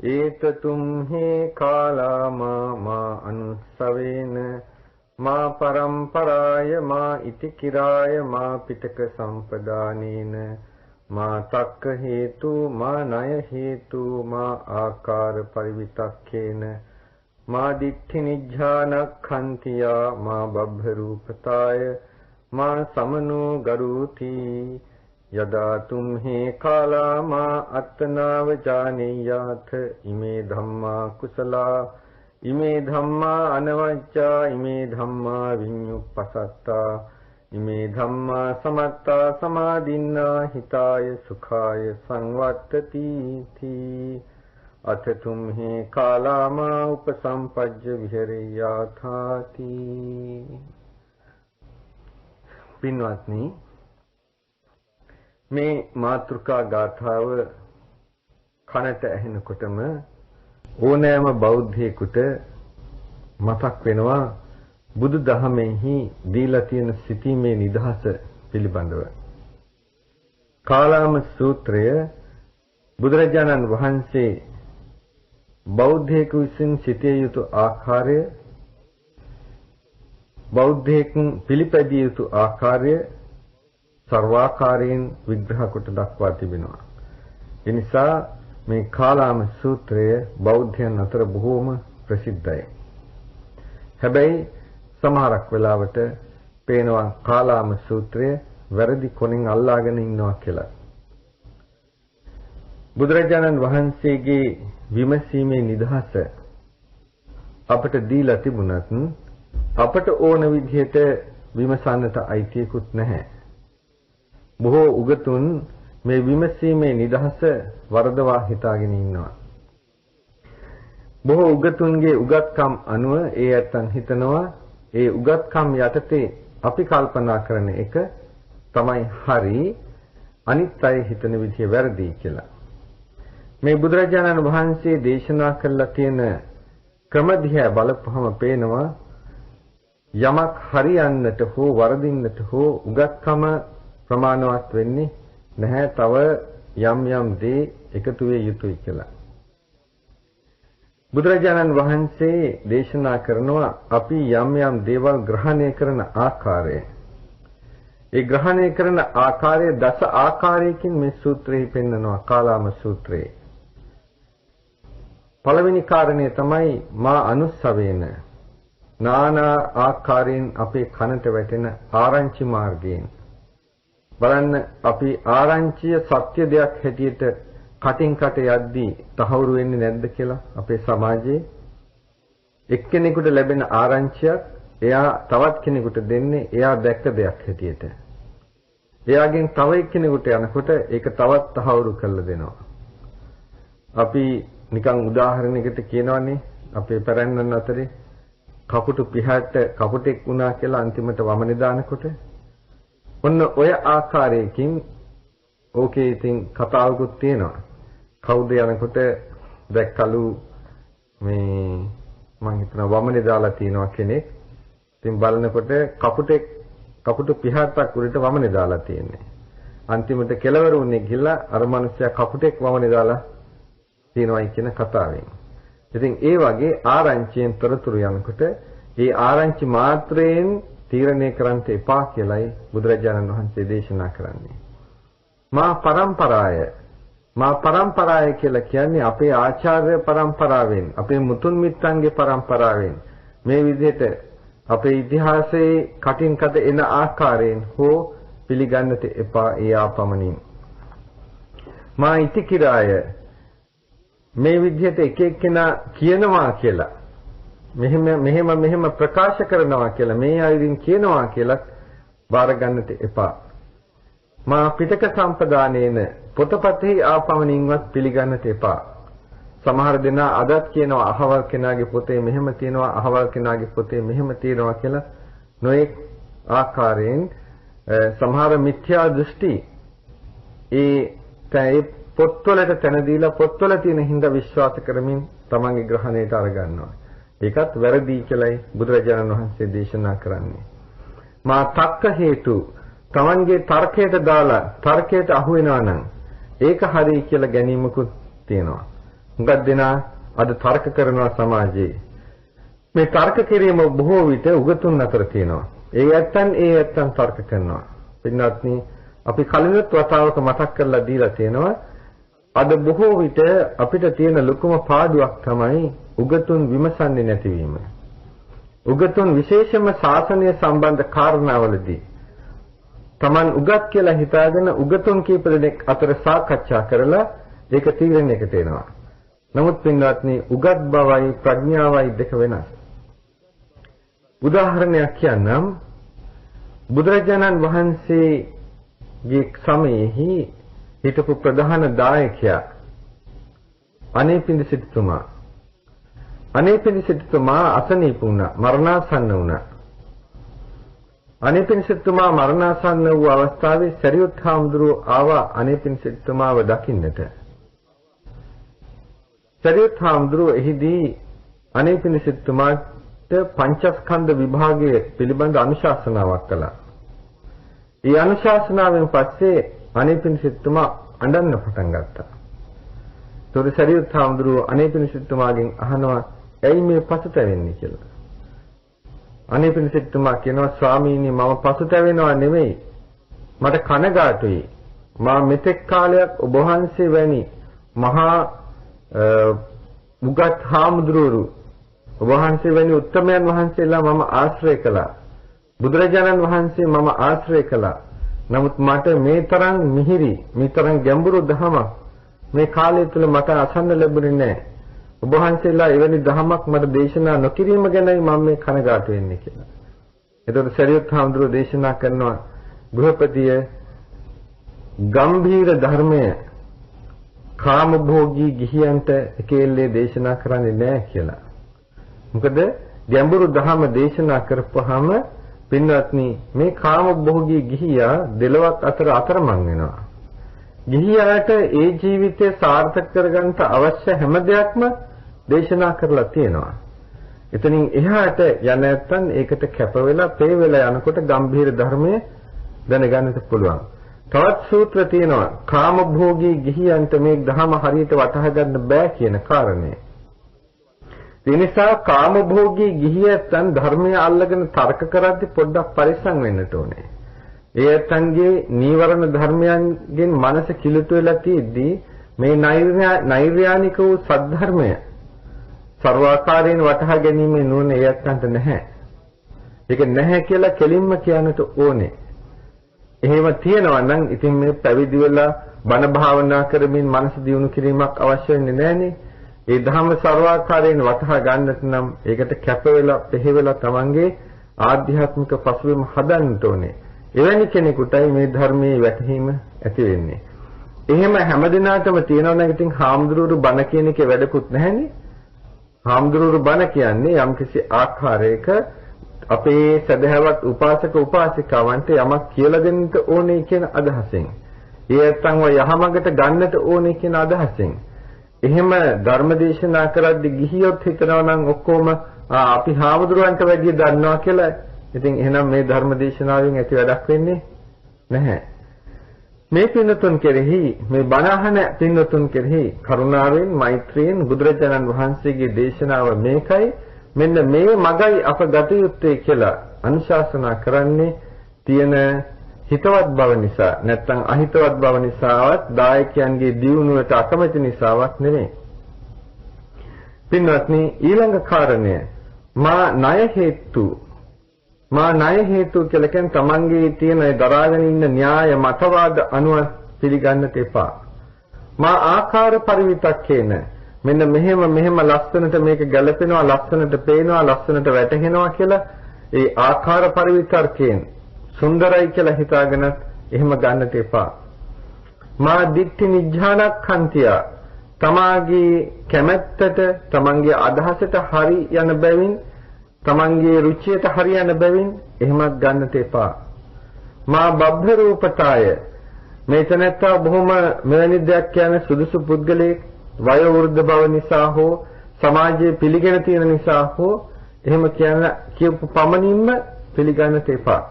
ඒතතුම් හේ කාලාමා මා අනුස්සවේන මා පරම්පරාය මා ඉති කිරාය මා පිටක සම්පදානේන මා තක්ක හේතු මා ණය හේතු මා ආකාර පරිවිතක්කේන මා දිට්ඨි නිජ්ජානක්ඛන්තියා මා බබ්බ රූපතාය මා සමනෝ ගරුති යදා තුම්හි කාලා මා අත්තනාව ජානේයාත ඉමේ ධම්මා කුසලා ඉමේ ධම්මා අනවජ්ජා ඉමේ ධම්මා විඤ්ඤුප්පසත්තා ඉමේ ධම්මා සමත්තා සමාදින්නා හිතාය සුඛාය සංවත්තති තී අත තුම්හි කාලා මා උපසම්පජ්ජ විහෙරියාථාති. පින්වත්නි, මේ මාතෘකා ගාථාව කනට ඇහෙනකොටම ඕනෑම බෞද්ධයෙකුට මතක් වෙනවා බුදු දහමෙහි දීලා තියෙන සිටීමේ නිදහස පිළිබඳව. කාලාම සූත්‍රය බුදුරජාණන් වහන්සේ බෞද්ධයෙකු විසින් සිටිය යුතු ආකාරය, බෞද්ධයෙකු පිළිපැදිය යුතු ආකාරය සර්වාකාරයෙන් විග්‍රහ කොට දක්වා තිබෙනවා. ඒ නිසා මේ කාලාම සූත්‍රය බෞද්ධයන් අතර බොහෝම ප්‍රසිද්ධයි. හැබැයි සමහරක් වෙලාවට පේනවා කාලාම සූත්‍රය වැරදි කොනෙන් අල්ලාගෙන ඉන්නවා කියලා. බුදුරජාණන් වහන්සේගේ විමසීමේ නිදහස අපට දීලා තිබුණත් අපට ඕන විදිහට විමසන්නට අයිතියකුත් නැහැ. බොහෝ උගතුන් මේ විමසීමේ නිදහස වරදවා හිතාගෙන ඉන්නවා. බොහෝ උගතුන්ගේ උගත්කම් අනුව ඒ ඇත්තන් හිතනවා ඒ උගත්කම් යටතේ අපි කල්පනා කරන එක තමයි හරි, අනිත් අය හිතන විදිය වැරදි කියලා. මේ බුදුරජාණන් වහන්සේ දේශනා කළා තියෙන ක්‍රම දිහා බලපුවම පේනවා යමක් හරියන්නට හෝ වරදින්නට හෝ උගත්කම ප්‍රමාණවත් වෙන්නේ නැහැ. තව යම් යම් දේ එකතු වේ යුතුයි කියලා. බුදුරජාණන් වහන්සේ දේශනා කරනවා අපි යම් යම් දේවල් ග්‍රහණය කරන ආකාරය. ඒ ග්‍රහණය කරන ආකාරය දස ආකාරයකින් මේ සූත්‍රයේ පෙන්වනවා. කාලාම සූත්‍රයේ පළවෙනි කාරණය තමයි මා අනුස්සවේන, නානා ආකාරයෙන් අපේ කනට වැටෙන ආරංචි මාර්ගයෙන්. බලන්න, අපි ආරංචිය සත්‍ය දෙයක් හැටියට කටින් කට යද්දී තහවුරු වෙන්නේ නැද්ද කියලා අපේ සමාජයේ. එක්කෙනෙකුට ලැබෙන ආරංචියක් එයා තවත් කෙනෙකුට දෙන්නේ එයා දැක්ක දෙයක් හැටියට. එයාගෙන් තව එක්කෙනෙකුට යනකොට ඒක තවත් තහවුරු කරලා දෙනවා. අපි නිකන් උදාහරණයකට කියනවනේ අපේ පැරැන්නන් අතරේ කපුටු පිහට කපුටෙක් වුණා කියලා අන්තිමට වමනේ දානකොට ඔන්න ඔය ආකාරයකින් ඕකේ ඉතින් කතාවකුත් තියෙනවා. කවුද යනකොට දැක්කලු මේ මං හිතනවා වමනේ දාලා තියෙනවා කෙනෙක්. ඉතින් බලනකොට කපුටු පිහටක් උඩට වමනේ දාලා තියෙන්නේ. අන්තිමට කෙලවර වුණේ ගිහලා අර මිනිස්සයා කපුටෙක් වමනේ දාලා තියෙනවායි කියන කතාවෙන්. ඉතින් ඒ වගේ ආරංචියෙන් තොරතුරු යනකොට ඒ ආරංචි මාත්‍රයෙන් තීරණය කරන්නට එපා කියලායි බුදුරජාණන් වහන්සේ දේශනා කරන්නේ. මා පරම්පරාය කියලා කියන්නේ අපේ ආචාර්ය පරම්පරාවෙන්, අපේ මුතුන් මිත්තන්ගේ පරම්පරාවෙන් මේ විදිහට අපේ ඉතිහාසයේ කටින් කට එන ආකාරයෙන් හෝ පිළිගන්නට එපා. ඒ ආපමණින් මා ඉතිකිරාය, මේ විදිහට එක එක්කෙනා කියනවා කියලා, මෙහෙම ප්‍රකාශ කරනවා කියලා, මේ අයිරින් කියනවා කියලා බාර ගන්නට එපා. මා පිටක සම්පදානේන, පොතපතෙහි ආපමණින්වත් පිළිගන්නට එපා. සමහර දෙනා අදත් කියනවා අහවල් කෙනාගේ පොතේ මෙහෙම තියෙනවා, අහවල් කෙනාගේ පොතේ මෙහෙම තියෙනවා කියලා නොඑක් ආකාරයෙන් සමහර මිත්‍යා දෘෂ්ටි ඒ පොත්වලට තැන දීලා පොත්වල තියෙන හින්දා විශ්වාස කරමින් තමන්ගේ ග්‍රහණයට අරගන්නවා. ඒකත් වැරදි කියලායි බුදුරජාණන් වහන්සේ දේශනා කරන්නේ. මා තක්ක හේතු, තමන්ගේ තර්කයට දාලා තර්කයට අහු වෙනවා නම් ඒක හරි කියලා ගැනීමකුත් තියෙනවා. හුඟක් දෙනා අද තර්ක කරනවා සමාජයේ. මේ තර්ක කිරීම බොහෝ විට උගතුන් අතර තියෙනවා. ඒ ඇත්තන් තර්ක කරනවා. පින්වත්නි අපි කලිනුත් වතාවක මතක් කරලා දීලා තියෙනවා. අද බොහෝ විට අපිට තියෙන ලොකුම පාඩුවක් තමයි උගතුන් විමසන්නේ නැතිවීම. උගතුන් විශේෂම ශාසනය සම්බන්ධ කාරණාවලදී Taman උගත් කියලා හිතාගෙන උගතුන් කීප දෙනෙක් අතර සාකච්ඡා කරලා ඒක තීරණයකට එනවා. නමුත් පින්වත්නි උගත් බවයි ප්‍රඥාවයි දෙක වෙනස්. උදාහරණයක් කියන්නම්. බුදුරජාණන් වහන්සේගේ සමයේහි හිටපු ප්‍රධාන දායකයා අනේපිඬු සිටුතුමා. අනේපිඬු සිටුතුමා අසනීප වුණා, මරණාසන්න වුණා. අනේපිඬු සිටුතුමා මරණාසන්න වූ අවස්ථාවේ සරියුත් හාමුදුරුවෝ ආවා අනේපිඬු සිටුතුමාව දකින්නට. සරියුත් හාමුදුරුවෝ එහිදී අනේපිඬු සිටුතුමාට පංචස්කන්ධ විභාගයේ පිළිබඳ අනුශාසනාවක් කළා. ඒ අනුශාසනාවෙන් පස්සේ අනේපිඬු සිටුතුමා අඬන්න පටන් ගත්තා. ඒතකොට සරියුත් හාමුදුරුවෝ අනේපිඬු සිටුතුමාගෙන් අහනවා ඇයි මේ පසුතැවෙන්නේ කියලා. අනේපිඬු සිටුතුමා කියනවා ස්වාමීනි මම පසුතැවෙනවා නෙමෙයි මට කනගාටුයි. මා මෙතෙක් කාලයක් ඔබ වහන්සේ වැනි මහා උගත් හාමුදුරුවෝ ඔබ වහන්සේ වැනි උත්තමයන් වහන්සේලා මම ආශ්‍රය කළා. බුදුරජාණන් වහන්සේ මම ආශ්‍රය කළා. නමුත් මට මේ තරම් මිහිරි, මේ තරම් ගැඹුරු ධමයක් මේ කාලය තුල මට අසන්න ලැබුණේ නැහැ. ඔබ වහන්සේලා එවැනි ධමයක් මට දේශනා නොකිරීම ගැනයි මම මේ කනගාටු වෙන්නේ කියලා. එතකොට සරියුත් හාමුදුරුවෝ දේශනා කරනවා ගෘහපතිය ගම්භීර ධර්මය කාමභෝගී ගිහියන්ට එකෙල්ලේ දේශනා කරන්නේ නැහැ කියලා. මොකද ගැඹුරු ධර්ම දේශනා කරපුවාම පින්වත්නි මේ කාමභෝගී ගිහියා දෙලොවක් අතර අතරමං වෙනවා. ගිහියාට ඒ ජීවිතය සාර්ථක කරගන්න අවශ්‍ය හැම දෙයක්ම දේශනා කරලා තියෙනවා. එතනින් එහාට යන නැත්නම් ඒකට කැප වෙලා පේ වෙලා යනකොට ගම්භීර ධර්මයේ දැනගන්නට පුළුවන්. තවත් සූත්‍ර තියෙනවා කාමභෝගී ගිහියන්ට මේ ධර්ම හරියට වටහා ගන්න බෑ කියන කාරණේ. ඒ නිසා කාමභෝගී ගිහියන් ධර්මය අල්ලගෙන තර්ක කරද්දී පොඩ්ඩක් පරිස්සම් වෙන්නට ඕනේ. ඒ ඇත්තන්ගේ නීවරණ ධර්මයන්ගෙන් මනස කිලුට වෙලා තියෙද්දී මේ නෛර්යානික වූ සද්ධර්මය ਸਰවාකාරයෙන් වටහා ගැනීමේ නුවණ ඒ ඇත්තන්ට නැහැ. ඒක නැහැ කියලා කෙලින්ම කියන්නට ඕනේ. එහෙම තියෙනවා නම් ඉතින් මේ පැවිදි වෙලා බණ භාවනා කරමින් මනස දියුණු කිරීමක් අවශ්‍ය වෙන්නේ නැහනේ. ඒ ධර්ම ਸਰවාකාරයෙන් වටහා ගන්නට නම් ඒකට කැප වෙලා පෙහෙවලා තමන්ගේ ආධ්‍යාත්මික පසුබිම හදන්න ඕනේ. එවැනි කෙනෙකුටයි මේ ධර්මයේ වැටහීම ඇති වෙන්නේ. එහෙම හැමදිනාටම තියෙනවා නම් ඉතින් හාමුදුරුවෝ බණ කියන එකේ වැඩකුත් නැහැනේ. හාමුදුරුවෝ බණ කියන්නේ යම්කිසි ආකාරයක අපේ සදහවත් උපාසක උපාසිකාවන්ට යමක් කියලා දෙන්න ඕනේ කියන අදහසෙන්. ඒ නැත්තම් යහමඟට ගන්නට ඕනේ කියන අදහසෙන්. එහෙම ධර්මදේශනා කරද්දී ගිහියොත් හිතනවා නම් ඔක්කොම අපි හාමුදුරුවන්ට වැඩිය දන්නවා කියලා. ඉතින් එහෙනම් මේ ධර්මදේශනාවෙන් ඇති වැඩක් වෙන්නේ නැහැ. මේ පින්නතුන් කෙරෙහි මේ බණ අහන පින්නතුන් කෙරෙහි කරුණාවෙන් මෛත්‍රියෙන් බුදුරජාණන් වහන්සේගේ දේශනාව මේකයි මෙන්න මේ මගයි අප ගත යුත්තේ කියලා අනුශාසනා කරන්නේ තියෙන හිතවත් බව නිසා නැත්නම් අහිතවත් බව නිසාවත් දායකයන්ගේ දියුණුවට අකමැති නිසාවත් නෙමෙයි. පින්වත්නි ඊළඟ කාරණය මා ණය හේතු කියලා කියන්නේ තමන්ගේ තියෙන දරාගෙන ඉන්න න්‍යාය මතවාද අනුව පිළිගන්නට එපා. මා ආකාර පරිවිතක්කේන මෙන්න මෙහෙම ලස්සනට මේක ගැලපෙනවා ලස්සනට පේනවා ලස්සනට වැටහෙනවා කියලා ඒ ආකාර පරිවිතර්කයෙන් සුන්දරයි කියලා හිතාගෙන එහෙම ගන්නට එපා. මා දිට්ඨි නිජ්ජානක්ඛන්තිය තමාගේ කැමැත්තට තමන්ගේ අදහසට හරි යන බැවින් තමන්ගේ රුචියට හරි යන බැවින් එහෙමත් ගන්නට එපා. මා බබ්බ රූපතාය මේතනත්තා බොහොම මෙවැනි දෙයක් කියන සුදුසු පුද්ගලයෙක් වයෝ වෘද්ධ බව නිසා හෝ සමාජයේ පිළිගෙන තියෙන නිසා හෝ එහෙම කියන කියපු පමණින්ම පිළිගන්නට එපා.